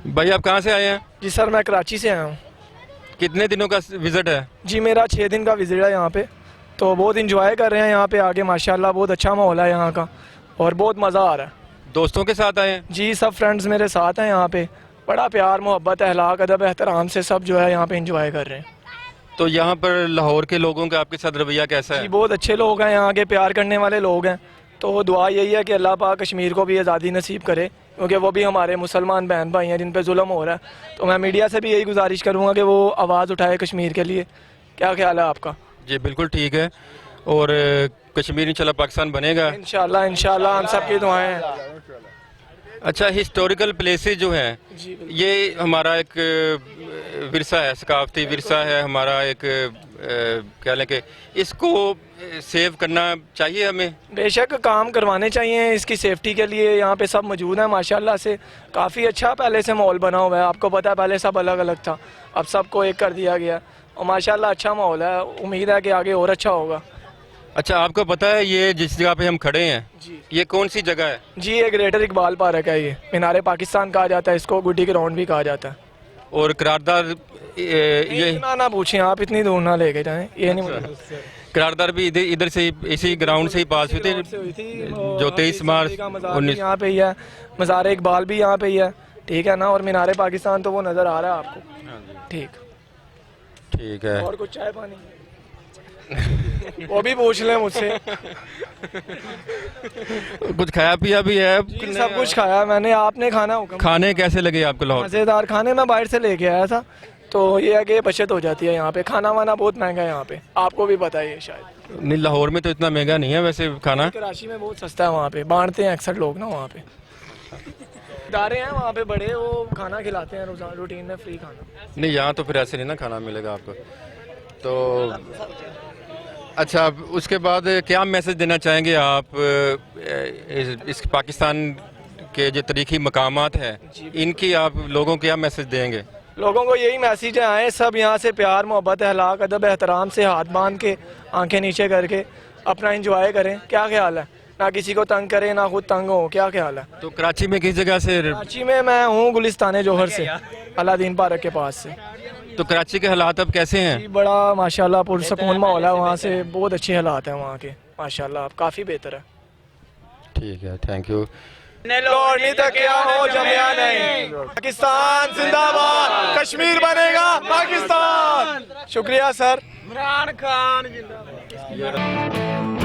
بھائی آپ کہاں سے آئے ہیں؟ جی سر میں کراچی سے آیا ہوں. کتنے دنوں کا وزٹ ہے؟ جی میرا 6 دن کا وزٹ ہے یہاں پہ, تو بہت انجوائے کر رہے ہیں یہاں پہ آگے ماشاءاللہ بہت اچھا ماحول ہے یہاں کا اور بہت مزہ آ رہا ہے. دوستوں کے ساتھ آئے ہیں؟ جی سب فرینڈز میرے ساتھ ہیں یہاں پہ, بڑا پیار محبت اخلاق ادب احترام سے سب جو ہے یہاں پہ انجوائے کر رہے ہیں. تو یہاں پر لاہور کے لوگوں کا آپ کے ساتھ رویہ کیسا ہے؟ جی بہت اچھے لوگ ہیں یہاں کے, پیار کرنے والے لوگ ہیں. تو دعا یہی ہے کہ اللہ پاک کشمیر کو بھی آزادی نصیب کرے, کیونکہ وہ بھی ہمارے مسلمان بہن بھائی ہیں جن پہ ظلم ہو رہا ہے. تو میں میڈیا سے بھی یہی گزارش کروں گا کہ وہ آواز اٹھائے کشمیر کے لیے. کیا خیال ہے آپ کا؟ جی بالکل ٹھیک ہے, اور کشمیر انشاءاللہ پاکستان بنے گا. انشاءاللہ ہم سب کی دعائیں ہیں. اچھا, ہسٹوریکل پلیسز جو ہیں جی یہ ہمارا ایک ورثہ ہے, ثقافتی ورثہ ہے ہمارا ایک, کہہ لیں کہ اس کو سیو کرنا چاہیے ہمیں. بے شک کام کروانے چاہیے اس کی سیفٹی کے لیے. یہاں پہ سب موجود ہیں ماشاءاللہ سے, کافی اچھا پہلے سے ماحول بنا ہوا ہے. آپ کو پتہ ہے پہلے سب الگ الگ تھا, اب سب کو ایک کر دیا گیا اور ماشاءاللہ اچھا ماحول ہے. امید ہے کہ آگے اور اچھا ہوگا. اچھا, آپ کو پتہ ہے یہ جس جگہ پہ ہم کھڑے ہیں جی یہ کون سی جگہ ہے؟ جی یہ گریٹر اقبال پارک ہے, یہ مینار پاکستان کہا جاتا ہے اس کو, گڈی گراؤنڈ بھی کہا جاتا ہے. اور قرارداد یہ اتنا نہ پوچھیں آپ, اتنی دور نہ لے کے جائیں. یہ نہیں قرارداد بھی ادھر سے اسی گراؤنڈ سے ہی پاس ہوئی تھی جو 23 مارچ یہاں پہ ہی ہے. مزار اقبال بھی یہاں پہ ہی ہے, ٹھیک ہے نا, اور مینار پاکستان تو وہ نظر آ رہا ہے آپ کو. ٹھیک ہے. اور کچھ چائے پانی وہ بھی پوچھ لیں مجھ سے. کچھ کھایا پیا بھی ہے؟ جی سب کچھ کھایا میں نے. آپ نے کھانا حکم؟ کھانے کیسے لگے آپ کو لاہور؟ مزیدار کھانے میں باہر سے لے کے آیا تھا, تو یہ ہے کہ بچت ہو جاتی ہے یہاں پہ. کھانا وانا بہت مہنگا ہے یہاں پہ, آپ کو بھی پتہ ہے شاید. نہیں لاہور میں تو اتنا مہنگا نہیں ہے ویسے کھانا. کراچی میں بہت سستا ہے, وہاں پہ بانٹتے ہیں اکثر لوگ نا وہاں پہ. ادارے ہیں وہاں پہ بڑے, وہ کھانا کھلاتے ہیں روٹین میں فری کھانا. نہیں یہاں تو پھر ایسے نہیں نا کھانا ملے گا آپ کو. تو اچھا, اس کے بعد کیا میسج دینا چاہیں گے آپ اس پاکستان کے جو تاریخی مقامات ہیں ان کی, آپ لوگوں کو کیا میسج دیں گے؟ لوگوں کو یہی میسیج ہے, آئیں سب یہاں سے پیار محبت اخلاق ادب احترام سے ہاتھ باندھ کے آنکھیں نیچے کر کے اپنا انجوائے کریں. کیا خیال ہے؟ نہ کسی کو تنگ کریں نہ خود تنگ ہو. کیا خیال ہے؟ تو کراچی میں کس جگہ سے؟ کراچی میں ہوں گلستان جوہر سے, علادین پارک کے پاس سے. تو کراچی کے حالات اب کیسے ہیں؟ بڑا ماشاءاللہ پرسکون ماحول ہے وہاں سے, بہت اچھے حالات ہیں وہاں کے ماشاءاللہ, اب کافی بہتر ہے. ٹھیک ہے, تھینک یو. لوڑنی تک کیا ہو جمیا نہیں, پاکستان زندہ باد, کشمیر بنے گا پاکستان. شکریہ سر. عمران خان زندہ باد.